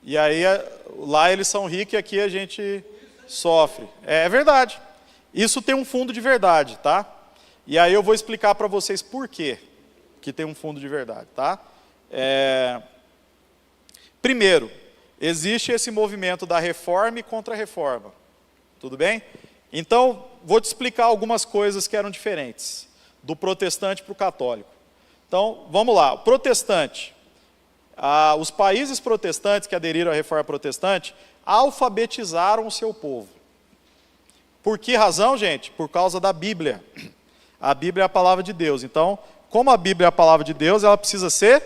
E aí, lá eles são ricos e aqui a gente sofre. É verdade. Isso tem um fundo de verdade, tá? E aí eu vou explicar para vocês por quê que tem um fundo de verdade, tá? Primeiro, existe esse movimento da reforma e contra-reforma. Tudo bem? Então, vou te explicar algumas coisas que eram diferentes do protestante para o católico. Então, vamos lá. O protestante, os países protestantes que aderiram à reforma protestante alfabetizaram o seu povo. Por que razão, gente? Por causa da Bíblia. A Bíblia é a palavra de Deus. Então, como a Bíblia é a palavra de Deus, ela precisa ser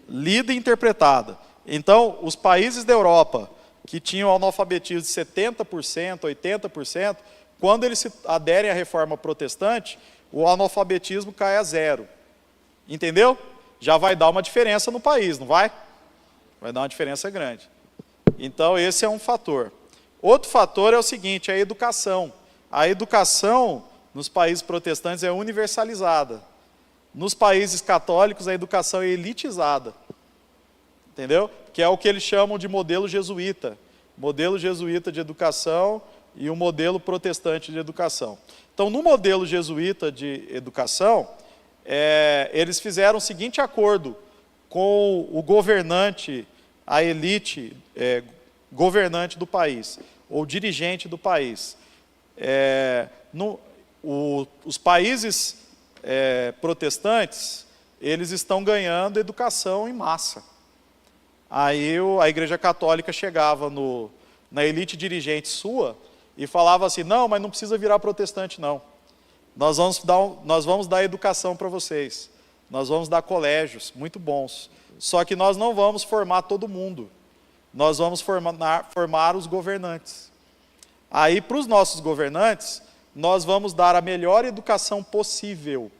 lida e interpretada. Então, os países da Europa que tinham analfabetismo de 70%, 80%, quando eles se aderem à reforma protestante, o analfabetismo cai a zero. Entendeu? Já vai dar uma diferença no país, não vai? Vai dar uma diferença grande. Então, esse é um fator. Outro fator é o seguinte, a educação. A educação nos países protestantes é universalizada. Nos países católicos, a educação é elitizada. Entendeu? Que é o que eles chamam de modelo jesuíta. Modelo jesuíta de educação e o modelo protestante de educação. Então, no modelo jesuíta de educação, eles fizeram o seguinte acordo com o governante, a elite governante do país, ou dirigente do país. Os países protestantes, eles estão ganhando educação em massa. Aí a Igreja Católica chegava na elite dirigente sua e falava assim, não, mas não precisa virar protestante não. Nós vamos dar educação para vocês. Nós vamos dar colégios muito bons. Só que nós não vamos formar todo mundo. Nós vamos formar os governantes. Aí, para os nossos governantes, nós vamos dar a melhor educação possível.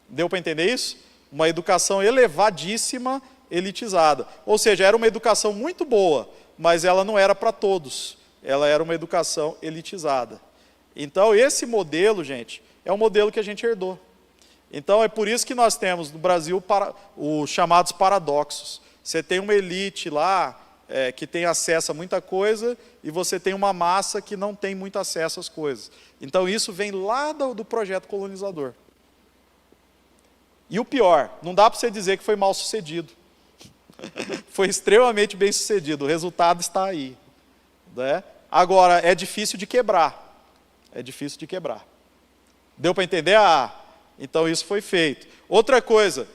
Deu para entender isso? Uma educação elevadíssima, elitizada. Ou seja, era uma educação muito boa, mas ela não era para todos. Ela era uma educação elitizada. Então, esse modelo, gente, é o modelo que a gente herdou. Então, é por isso que nós temos no Brasil os chamados paradoxos. Você tem uma elite lá que tem acesso a muita coisa e você tem uma massa que não tem muito acesso às coisas. Então, isso vem lá do projeto colonizador. E o pior, não dá para você dizer que foi mal sucedido. Foi extremamente bem sucedido, o resultado está aí. Né? Agora, é difícil de quebrar. É difícil de quebrar. Deu para entender? Então isso foi feito. Outra coisa,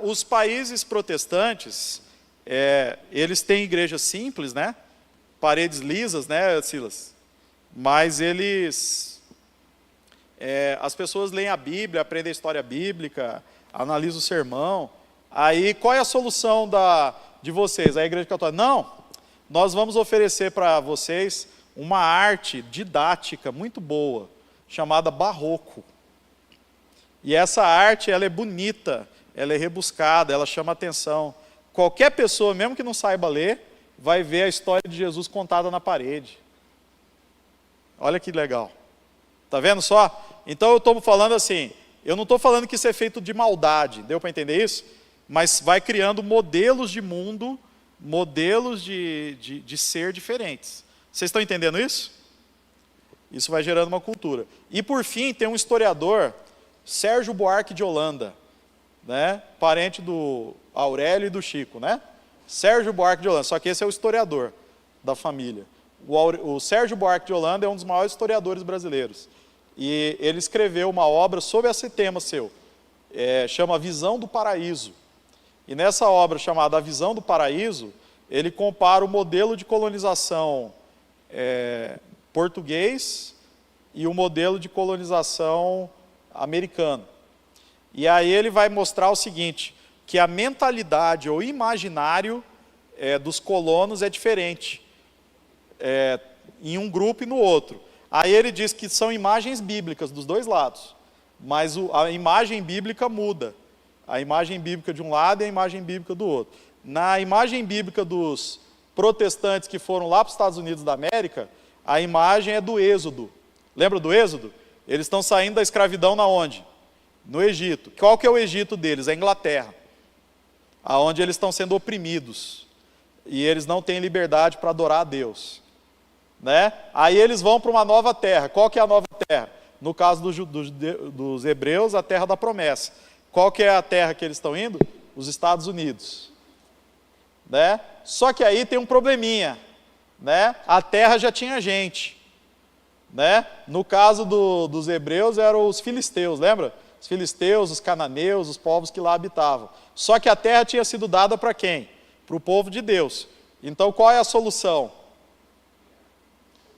os países protestantes, eles têm igrejas simples, né? Paredes lisas, né, Silas? Mas as pessoas leem a Bíblia, aprendem a história bíblica, analisam o sermão. Aí, qual é a solução de vocês? A Igreja Católica, não, nós vamos oferecer para vocês uma arte didática muito boa, chamada barroco. E essa arte, ela é bonita, ela é rebuscada, ela chama atenção. Qualquer pessoa, mesmo que não saiba ler, vai ver a história de Jesus contada na parede. Olha que legal. Está vendo só? Então eu estou falando assim, eu não estou falando que isso é feito de maldade, deu para entender isso? Mas vai criando modelos de mundo, modelos de ser diferentes. Vocês estão entendendo isso? Isso vai gerando uma cultura. E por fim, tem um historiador, Sérgio Buarque de Holanda, né? Parente do Aurélio e do Chico, né? Sérgio Buarque de Holanda, só que esse é o historiador da família. O Sérgio Buarque de Holanda é um dos maiores historiadores brasileiros. E ele escreveu uma obra sobre esse tema seu, chama Visão do Paraíso. E nessa obra chamada A Visão do Paraíso, ele compara o modelo de colonização português e o modelo de colonização americano. E aí ele vai mostrar o seguinte, que a mentalidade ou imaginário dos colonos é diferente, em um grupo e no outro. Aí ele diz que são imagens bíblicas dos dois lados, mas a imagem bíblica muda. A imagem bíblica de um lado e a imagem bíblica do outro. Na imagem bíblica dos protestantes que foram lá para os Estados Unidos da América, a imagem é do Êxodo. Lembra do Êxodo? Eles estão saindo da escravidão na onde? No Egito. Qual que é o Egito deles? É a Inglaterra. Aonde eles estão sendo oprimidos. e eles não têm liberdade para adorar a Deus. Né? Aí eles vão para uma nova terra. Qual que é a nova terra? No caso dos hebreus, a terra da promessa. Qual que é a terra que eles estão indo? Os Estados Unidos. Né? Só que aí tem um probleminha. Né? A terra já tinha gente. Né? No caso dos hebreus, eram os filisteus, lembra? Os filisteus, os cananeus, os povos que lá habitavam. Só que a terra tinha sido dada para quem? Para o povo de Deus. Então qual é a solução?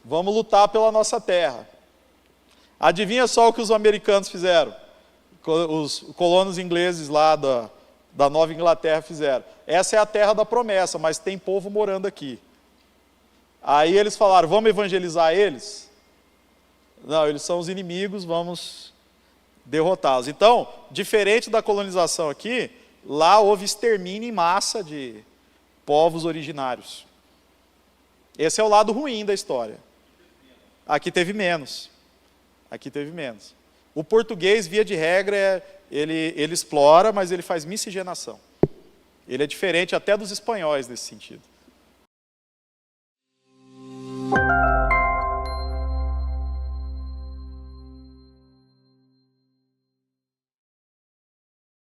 Vamos lutar pela nossa terra. Adivinha só o que os americanos fizeram? Os colonos ingleses lá da Nova Inglaterra fizeram. Essa é a terra da promessa, mas tem povo morando aqui. Aí eles falaram, vamos evangelizar eles? Não, eles são os inimigos, vamos derrotá-los. Então, diferente da colonização aqui, lá houve extermínio em massa de povos originários. Esse é o lado ruim da história. Aqui teve menos. Aqui teve menos. O português, via de regra, ele explora, mas ele faz miscigenação. Ele é diferente até dos espanhóis nesse sentido.